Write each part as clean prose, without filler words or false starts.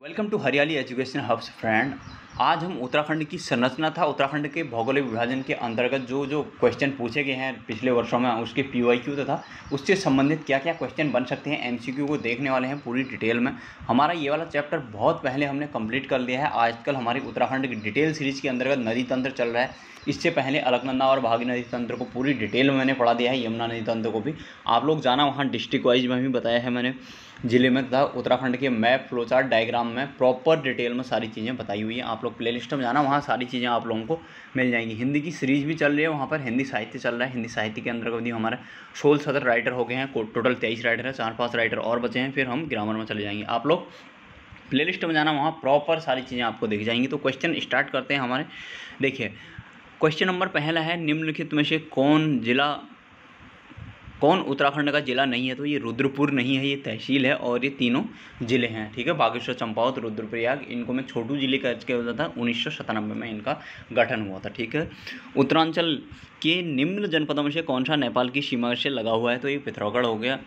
Welcome to हरियाली education hubs friend. आज हम उत्तराखंड की संरचना था उत्तराखंड के भौगोलिक विभाजन के अंतर्गत जो क्वेश्चन पूछे गए हैं पिछले वर्षों में उसके पीवाईक्यू तथा उससे संबंधित क्या क्या क्वेश्चन बन सकते हैं एमसीक्यू को देखने वाले हैं पूरी डिटेल में। हमारा ये वाला चैप्टर बहुत पहले हमने कंप्लीट कर लिया है। आजकल हमारी उत्तराखंड की डिटेल सीरीज़ के अंतर्गत नदी तंत्र चल रहा है। इससे पहले अलकनंदा और भागी नदी तंत्र को पूरी डिटेल में मैंने पढ़ा दिया है। यमुना नदी तंत्र को भी आप लोग जाना, वहाँ डिस्ट्रिक्ट वाइज में भी बताया है मैंने ज़िले में तथा उत्तराखंड के मैप फ्लोचार्ट डायग्राम में प्रॉपर डिटेल में सारी चीज़ें बताई हुई हैं। आप लोग प्लेलिस्ट में जाना, वहाँ सारी चीज़ें आप लोगों को मिल जाएंगी। हिंदी की सीरीज़ भी चल रही है, वहाँ पर हिंदी साहित्य चल रहा है। हिंदी साहित्य के अंदर भी हमारे 16 राइटर हो गए हैं, टोटल 23 राइटर है, 4-5 राइटर और बचे हैं। फिर हम ग्रामर में चले जाएंगे। आप लोग प्लेलिस्ट में जाना, वहाँ प्रॉपर सारी चीज़ें आपको दिख जाएंगी। तो क्वेश्चन स्टार्ट करते हैं हमारे। देखिए क्वेश्चन नंबर पहला है, निम्नलिखित में से कौन उत्तराखंड का जिला नहीं है? तो ये रुद्रपुर नहीं है, ये तहसील है और ये तीनों जिले हैं। ठीक है, बागेश्वर, चंपावत, रुद्रप्रयाग, इनको मैं छोटू जिले का किया होता था। 1997 में इनका गठन हुआ था। ठीक है, उत्तरांचल के निम्न जनपदों में से कौन सा नेपाल की सीमा से लगा हुआ है? तो ये पिथौरागढ़ हो गया।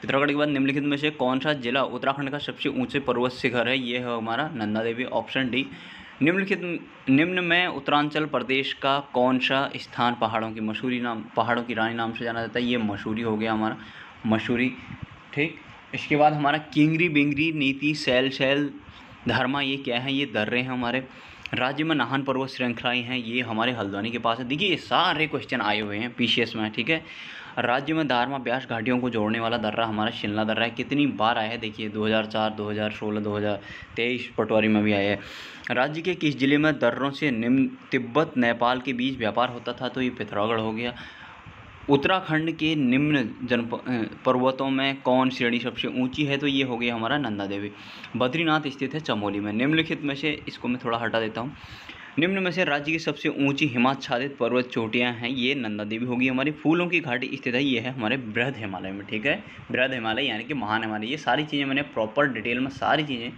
पिथौरागढ़ के बाद निम्नलिखित में से कौन सा जिला उत्तराखंड का सबसे ऊंचे पर्वत शिखर है? ये है हमारा नंदा देवी, ऑप्शन डी। निम्न में उत्तरांचल प्रदेश का कौन सा स्थान पहाड़ों की रानी नाम से जाना जाता है? ये मसूरी हो गया हमारा, मसूरी। ठीक, इसके बाद हमारा किंगरी बिंगरी नीति शैल धर्मा, ये क्या है? ये दर्रे हैं हमारे। राज्य में नाहन पर्वत श्रृंखलाएँ हैं, ये हमारे हल्द्वानी के पास है। देखिए ये सारे क्वेश्चन आए हुए हैं पीसीएस में। ठीक है, राज्य में दारमा ब्यास घाटियों को जोड़ने वाला दर्रा हमारा शिमला दर्रा है। कितनी बार आया है देखिए, 2004, 2016, 2023 पटवारी में भी आया है। राज्य के किस जिले में दर्रों से निम्न तिब्बत नेपाल के बीच व्यापार होता था? तो ये पिथौरागढ़ हो गया। उत्तराखंड के निम्न पर्वतों में कौन श्रेणी सबसे ऊंची है? तो ये हो गया हमारा नंदा देवी। बद्रीनाथ स्थित है चमोली में। निम्नलिखित में से, इसको मैं थोड़ा हटा देता हूँ, निम्न में से राज्य की सबसे ऊंची हिमाच्छादित पर्वत चोटियां हैं, ये नंदा देवी होगी हमारी। फूलों की घाटी स्थित है, ये है हमारे बृहद हिमालय में। ठीक है, बृहद हिमालय यानी कि महान हिमालय। ये सारी चीज़ें मैंने प्रॉपर डिटेल में सारी चीज़ें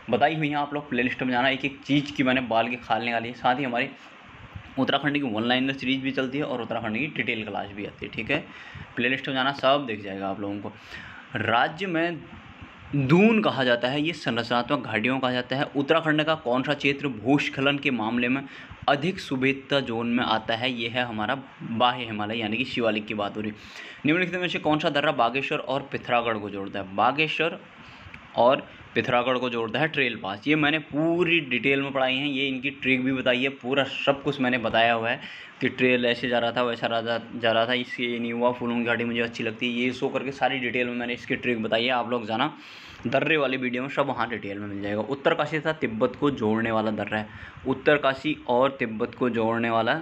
बताई हुई हैं। आप लोग प्लेलिस्ट में जाना, एक एक चीज़ की मैंने बाल के खाल निकाली है। साथ ही हमारी उत्तराखंड की ऑनलाइन सीरीज भी चलती है और उत्तराखंड की डिटेल क्लास भी आती है। ठीक है, प्लेलिस्ट में जाना, सब दिख जाएगा आप लोगों को। राज्य में दून कहा जाता है, ये संरचनात्मक घाटियों कहा जाता है। उत्तराखंड का कौन सा क्षेत्र भूस्खलन के मामले में अधिक सुभेद्यता जोन में आता है? ये है हमारा बाह्य हिमालय यानी कि शिवालिक की बात हो रही। निम्नलिखित में से कौन सा दर्रा बागेश्वर और पिथौरागढ़ को जोड़ता है? बागेश्वर और पिथौरागढ़ को जोड़ता है ट्रेल पास। ये मैंने पूरी डिटेल में पढ़ाई है, ये इनकी ट्रिक भी बताई है, पूरा सब कुछ मैंने बताया हुआ है कि ट्रेल ऐसे जा रहा था, वैसा जा रहा था, इससे ये नहीं हुआ। फूलों की घाटी मुझे अच्छी लगती है, ये शो करके सारी डिटेल में मैंने इसकी ट्रिक बताई है। आप लोग जाना, दर्रे वाली वीडियो में सब वहाँ डिटेल में मिल जाएगा। उत्तरकाशी तथा तिब्बत को जोड़ने वाला दर्रा है। उत्तरकाशी और तिब्बत को जोड़ने वाला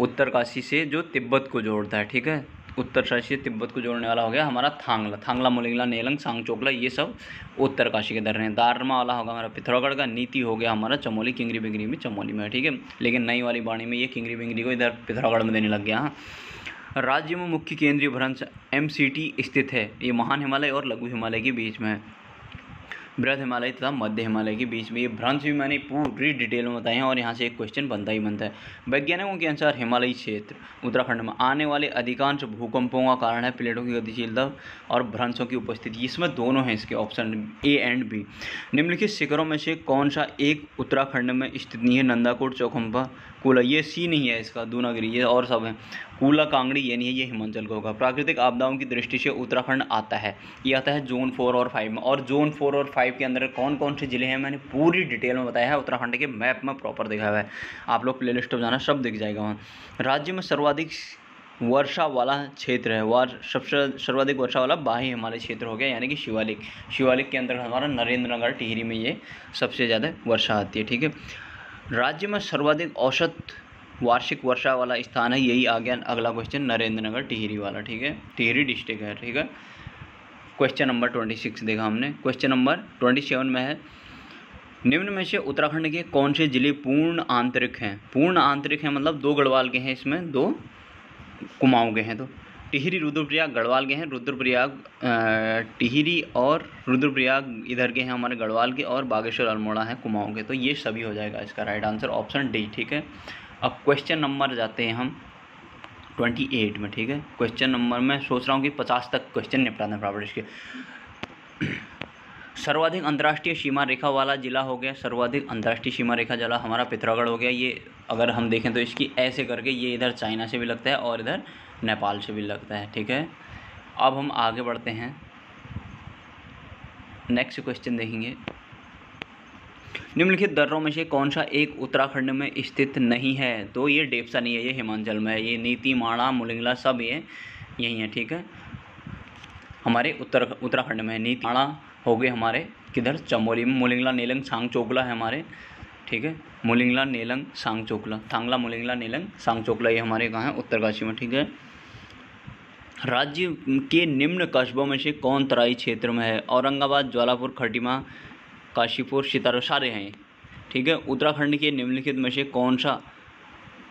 उत्तरकाशी से जो तिब्बत को जोड़ता है, ठीक है, उत्तरकाशी से तिब्बत को जोड़ने वाला हो गया हमारा थांगला मोलिंगला नेलंग सांगचोकला, ये सब उत्तरकाशी के दर्रे हैं। दारमा वाला होगा हमारा पिथौरागढ़ का। नीति हो गया हमारा चमोली, किंगरी बिंगरी भी चमोली में है। ठीक है, लेकिन नई वाली बाणी में ये किंगरी बिंगरी को इधर पिथौरागढ़ में देने लग गया। हाँ, राज्य में मुख्य केंद्रीय भ्रंश MCT स्थित है, ये महान हिमालय और लघु हिमालय के बीच में है। बृहद हिमालय तथा मध्य हिमालय के बीच में ये भ्रंश भी मैंने पूरी डिटेल में बताए हैं और यहाँ से एक क्वेश्चन बनता ही बनता है। वैज्ञानिकों के अनुसार हिमालयी क्षेत्र उत्तराखंड में आने वाले अधिकांश भूकंपों का कारण है प्लेटों की गतिशीलता और भ्रंशों की उपस्थिति। इसमें दोनों हैं, इसके ऑप्शन A एंड B। निम्नलिखित शिखरों में से कौन सा एक उत्तराखंड में स्थित नहीं है? नंदाकोट, चौखंबा, कूला, ये C नहीं है इसका, दूनागिरी, ये और सब है। कूला कांगड़ी ये नहीं है, ये हिमाचल का होगा। प्राकृतिक आपदाओं की दृष्टि से उत्तराखंड आता है, ये आता है जोन 4 और 5 में। और जोन 4 और 5 के अंदर कौन कौन से ज़िले हैं मैंने पूरी डिटेल में बताया है, उत्तराखंड के मैप में प्रॉपर दिखाया हुआ है। आप लोग प्लेलिस्ट में जाना, सब दिख जाएगा वहाँ। राज्य में सर्वाधिक वर्षा वाला क्षेत्र है, सबसे सर्वाधिक वर्षा वाला बाह्य हिमालय क्षेत्र हो गया यानी कि शिवालिक। शिवालिक के अंदर हमारा नरेंद्रनगर टिहरी में ये सबसे ज़्यादा वर्षा आती है। ठीक है, राज्य में सर्वाधिक औसत वार्षिक वर्षा वाला स्थान है, यही आ गया अगला क्वेश्चन, नरेंद्रनगर टिहरी वाला। ठीक है, टिहरी डिस्ट्रिक्ट है। ठीक है, क्वेश्चन नंबर 26 देखा हमने। क्वेश्चन नंबर 27 में है, निम्न में से उत्तराखंड के कौन से जिले पूर्ण आंतरिक हैं? पूर्ण आंतरिक हैं मतलब 2 गढ़वाल के हैं, इसमें 2 कुमाऊं के हैं। तो टिहरी, रुद्रप्रयाग, गढ़वाल के हैं। रुद्रप्रयाग, टिहरी और रुद्रप्रयाग इधर के हैं हमारे गढ़वाल के, और बागेश्वर अल्मोड़ा है कुमाऊं के। तो ये सभी हो जाएगा इसका राइट आंसर, ऑप्शन D। ठीक है, अब क्वेश्चन नंबर जाते हैं हम 28 में। ठीक है, क्वेश्चन नंबर मैं सोच रहा हूँ कि 50 तक क्वेश्चन निपटाना है प्रॉपर्टीज के। सर्वाधिक अंतर्राष्ट्रीय सीमा रेखा वाला जिला हो गया, सर्वाधिक अंतर्राष्ट्रीय सीमा रेखा जिला हमारा पिथौरागढ़ हो गया। ये अगर हम देखें तो इसकी ऐसे करके ये इधर चाइना से भी लगता है और इधर नेपाल से भी लगता है, ठीक है। अब हम आगे बढ़ते हैं, नेक्स्ट क्वेश्चन देखेंगे। निम्नलिखित दर्रों में से कौन सा एक उत्तराखंड में स्थित नहीं है? तो ये डेप्सा नहीं है, ये हिमाचल में है। ये नीति, माणा, मुलिंगला सब ये यही है, ठीक है। हमारे उत्तराखंड में है। नीति, माणा हो गए हमारे किधर, चमोली में। मुलिंगला, नेलंग, सांगचोकला है हमारे, ठीक है। मुलिंगला, नेलंग, सांगचोकला, थांगला, मुलिंगला, नेलंग, सांगचोकला ये हमारे कहाँ है, उत्तरकाशी में, ठीक है। राज्य के निम्न कस्बों में से कौन तराई क्षेत्र में है? औरंगाबाद, ज्वालापुर, खटीमा, काशीपुर, सितारो सारे हैं, ठीक है। उत्तराखंड के निम्नलिखित में से कौन सा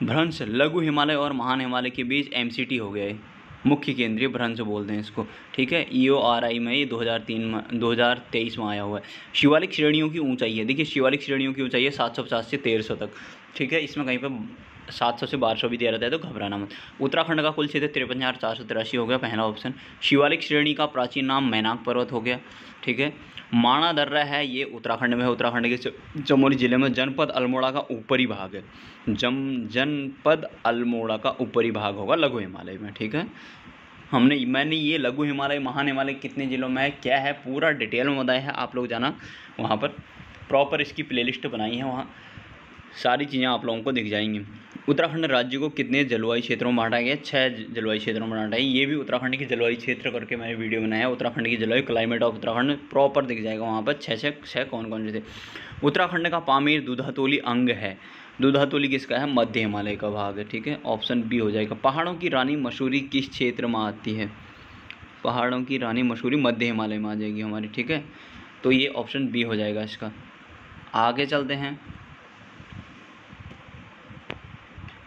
भ्रंश लघु हिमालय और महान हिमालय के बीच MCT हो गया है? मुख्य केंद्रीय भ्रंश बोलते हैं इसको, ठीक है। EORI में ये 2023 में आया हुआ है। शिवालिक श्रेणियों की ऊंचाई है, देखिए शिवालिक श्रेणियों की ऊंचाई है 750 से 1300 तक, ठीक है। इसमें कहीं पर 700 से 1200 भी दिया रहता है, तो घबराना मत। उत्तराखंड का कुल क्षेत्र 53,483 हो गया, पहला ऑप्शन। शिवालिक श्रेणी का प्राचीन नाम मैनाक पर्वत हो गया, ठीक है। माणा दर्रा है, ये उत्तराखंड में है, उत्तराखंड के चमोली जिले में। जनपद अल्मोड़ा का ऊपरी भाग है, जनपद अल्मोड़ा का ऊपरी भाग होगा लघु हिमालय में, ठीक है। मैंने ये लघु हिमालय, महान हिमालय कितने जिलों में है, क्या है, पूरा डिटेल में बताया है। आप लोग जाना वहाँ पर, प्रॉपर इसकी प्लेलिस्ट बनाई है, वहाँ सारी चीज़ें आप लोगों को दिख जाएंगी। उत्तराखंड राज्य को कितने जलवायु क्षेत्रों में बांटा गया? 6 जलवायु क्षेत्रों में बांटा है। ये भी उत्तराखंड के जलवायु क्षेत्र करके मैंने वीडियो बनाया है। उत्तराखंड की जलवायु, क्लाइमेट ऑफ उत्तराखंड प्रॉपर दिख जाएगा वहाँ पर, 6 कौन कौन से थे। उत्तराखंड का पामीर दूधातोली अंग है। दूधातोली किसका है? मध्य हिमालय का भाग है, ठीक है। ऑप्शन बी हो जाएगा। पहाड़ों की रानी मसूरी किस क्षेत्र में आती है? पहाड़ों की रानी मसूरी मध्य हिमालय में आ जाएगी हमारी, ठीक है। तो ये ऑप्शन बी हो जाएगा इसका। आगे चलते हैं,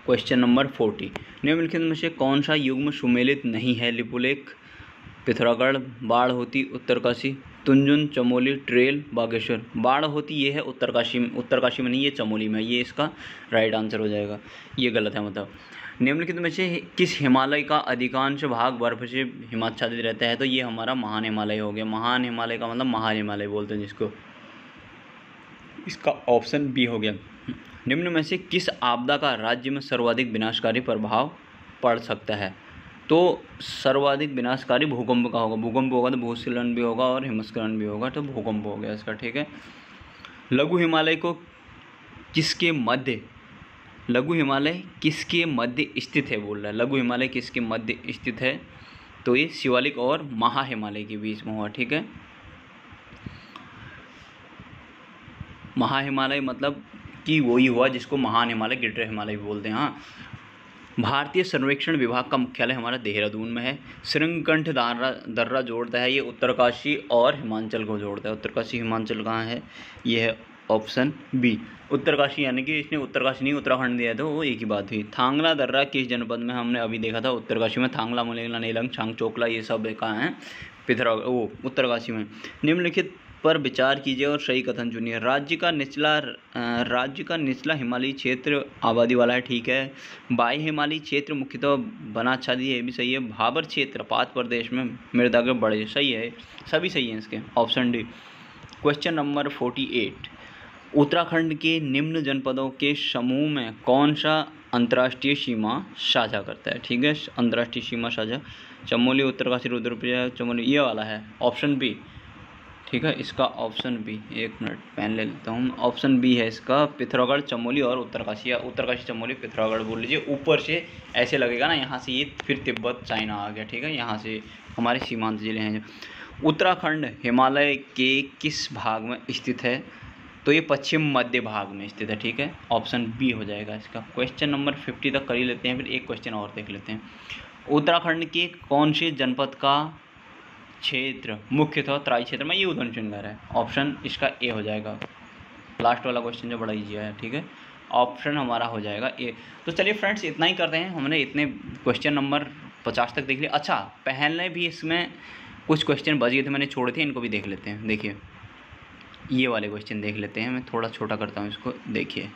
क्वेश्चन नंबर 40। निम्नलिखित में से कौन सा युग्म सुमेलित नहीं है? लिपुलेख, पिथौरागढ़, बाढ़-होती, उत्तरकाशी, तुंजुन, चमोली, ट्रेल, बागेश्वर। बाढ़-होती ये है उत्तरकाशी में नहीं, ये चमोली में, ये इसका राइट आंसर हो जाएगा, ये गलत है मतलब। निम्नलिखित में से किस हिमालय का अधिकांश भाग बर्फ से हिमाच्छादित रहता है? तो ये हमारा महान हिमालय हो गया। महान हिमालय का मतलब महान हिमालय बोलते हैं जिसको, इसका ऑप्शन बी हो गया। निम्न में से किस आपदा का राज्य में सर्वाधिक विनाशकारी प्रभाव पड़ सकता है? तो सर्वाधिक विनाशकारी भूकंप का होगा। भूकंप होगा तो भूस्खलन भी होगा और हिमस्खलन भी होगा, तो भूकंप हो गया इसका, ठीक है। लघु हिमालय को किसके मध्य, लघु हिमालय किसके मध्य स्थित है बोल रहा है? लघु हिमालय किसके मध्य स्थित है? तो ये शिवालिक और महा हिमालय के बीच में हुआ, ठीक है। महा हिमालय मतलब कि वही हुआ जिसको महान हिमालय, ग्रेटर हिमालय भी बोलते हैं। हाँ, भारतीय सर्वेक्षण विभाग का मुख्यालय हमारा देहरादून में है। श्रृंगकंठ दर्रा जोड़ता है, ये उत्तरकाशी और हिमाचल को जोड़ता है। उत्तरकाशी हिमाचल कहाँ है? ये है ऑप्शन बी, उत्तरकाशी, यानी कि इसने उत्तरकाशी नहीं उत्तराखंड दिया था, वो एक ही बात हुई। थांगला दर्रा किस जनपद में? हमने अभी देखा था उत्तरकाशी में। थांगला, मुलिंगला, नेलंग, सांगचोकला ये सब कहाँ हैं? उत्तरकाशी में। निम्नलिखित पर विचार कीजिए और सही कथन चुनिए। राज्य का निचला हिमालयी क्षेत्र आबादी वाला है, ठीक है। बाह्य हिमालयी क्षेत्र मुख्यतः वनाच्छादित है, ये भी सही है। भाबर क्षेत्र पात प्रदेश में मृदा के बड़े, सही है, सभी सही हैं इसके, option D. Question number 48। Uttarakhand के निम्न जनपदों के समूह में कौन सा अंतर्राष्ट्रीय सीमा साझा करता है? ठीक है, अंतर्राष्ट्रीय सीमा साझा चमोली, उत्तरकाशी, रुद्रप्रयाग, चमोली, ये वाला है ऑप्शन बी, ठीक है। इसका ऑप्शन बी, एक मिनट पेन ले लेता हूँ। ऑप्शन बी है इसका, पिथौरागढ़, चमोली और उत्तरकाशी, या उत्तरकाशी, चमोली, पिथौरागढ़ बोल लीजिए। ऊपर से ऐसे लगेगा ना, यहाँ से ये फिर तिब्बत, चाइना आ गया, ठीक है। यहाँ से हमारे सीमांत जिले हैं। उत्तराखंड हिमालय के किस भाग में स्थित है? तो ये पश्चिम मध्य भाग में स्थित है, ठीक है। ऑप्शन बी हो जाएगा इसका। क्वेश्चन नंबर 50 तक कर ही लेते हैं, फिर एक क्वेश्चन और देख लेते हैं। उत्तराखंड के कौन से जनपद का क्षेत्र मुख्यतः तराई क्षेत्र में? ये ऊधमसिंह नगर है, ऑप्शन इसका ए हो जाएगा। लास्ट वाला क्वेश्चन जो बड़ा ईजी है, ठीक है, ऑप्शन हमारा हो जाएगा ए। तो चलिए फ्रेंड्स, इतना ही करते हैं, हमने इतने क्वेश्चन नंबर 50 तक देख लिया। अच्छा, पहले भी इसमें कुछ क्वेश्चन बच गए थे, मैंने छोड़े थे, इनको भी देख लेते हैं। देखिए ये वाले क्वेश्चन देख लेते हैं, मैं थोड़ा छोटा करता हूँ इसको, देखिए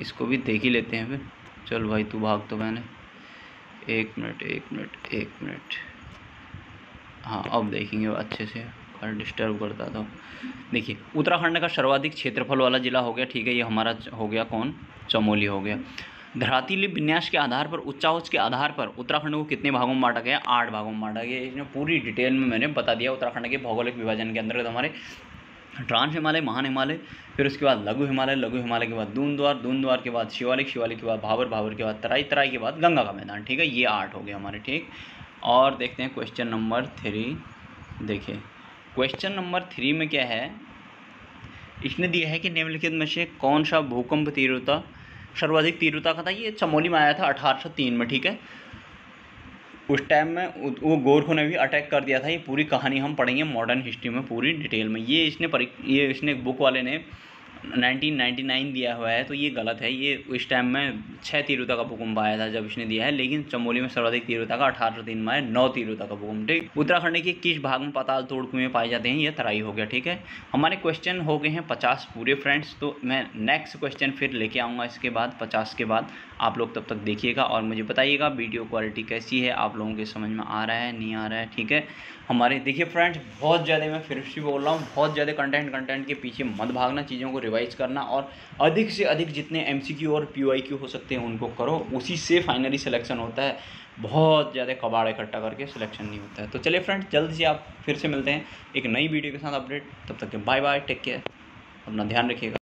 इसको भी देख ही लेते हैं फिर। चल भाई तू भाग तो, मैंने एक मिनट, हाँ अब देखेंगे अच्छे से। और डिस्टर्ब करता था। देखिए उत्तराखंड का सर्वाधिक क्षेत्रफल वाला जिला हो गया, ठीक है, ये हमारा हो गया कौन, चमोली हो गया। धरातलीय विन्यास के आधार पर, उच्चाउच्च के आधार पर उत्तराखंड को कितने भागों में बांटा गया, 8 भागों में बांटा गया। इसमें पूरी डिटेल में मैंने बता दिया उत्तराखंड के भौगोलिक विभाजन के अंतर्गत हमारे ट्रांस हिमालय, महान हिमालय, फिर उसके बाद लघु हिमालय, लघु हिमालय के बाद दूनद्वार, दूनद्वार के बाद शिवालिक, शिवालिक के बाद भाबर, भाबर के बाद तराई, तराई के बाद गंगा का मैदान, ठीक है, ये 8 हो गए हमारे, ठीक। और देखते हैं क्वेश्चन नंबर 3। देखिए क्वेश्चन नंबर 3 में क्या है, इसने दिया है कि निम्नलिखित में से कौन सा भूकंप तीव्रता सर्वाधिक तीव्रता का था। ये चमोली में आया था 1803 में, ठीक है। उस टाइम में वो गोरखों ने भी अटैक कर दिया था। ये पूरी कहानी हम पढ़ेंगे मॉडर्न हिस्ट्री में पूरी डिटेल में। ये इसने बुक वाले ने 1999 दिया हुआ है, तो ये गलत है। ये उस टाइम में 6 तीव्रता का भूकंप आया था जब इसने दिया है, लेकिन चमोली में सर्वाधिक तीव्रता का 1803 में आया 9 तीव्रता का भूकंप, ठीक। उत्तराखंड के किस भाग में पाताल तोड़ कुएं पाए जाते हैं, ये तराई हो गया, ठीक है। हमारे क्वेश्चन हो गए हैं 50 पूरे फ्रेंड्स। तो मैं नेक्स्ट क्वेश्चन फिर लेके आऊँगा इसके बाद 50 के बाद। आप लोग तब तक देखिएगा और मुझे बताइएगा वीडियो क्वालिटी कैसी है, आप लोगों के समझ में आ रहा है नहीं आ रहा है, ठीक है। हमारे देखिए फ्रेंड्स, बहुत ज़्यादा मैं फिर से बोल रहा हूँ, बहुत ज़्यादा कंटेंट के पीछे मत भागना, चीज़ों को रिवाइज करना और अधिक से अधिक जितने MCQ और PYQ हो सकते हैं उनको करो, उसी से फाइनली सिलेक्शन होता है। बहुत ज़्यादा कबाड़ इकट्ठा करके सिलेक्शन नहीं होता है। तो चलिए फ्रेंड्स, जल्द से आप फिर से मिलते हैं एक नई वीडियो के साथ अपडेट। तब तक के बाय बाय, टेक केयर, अपना ध्यान रखिएगा।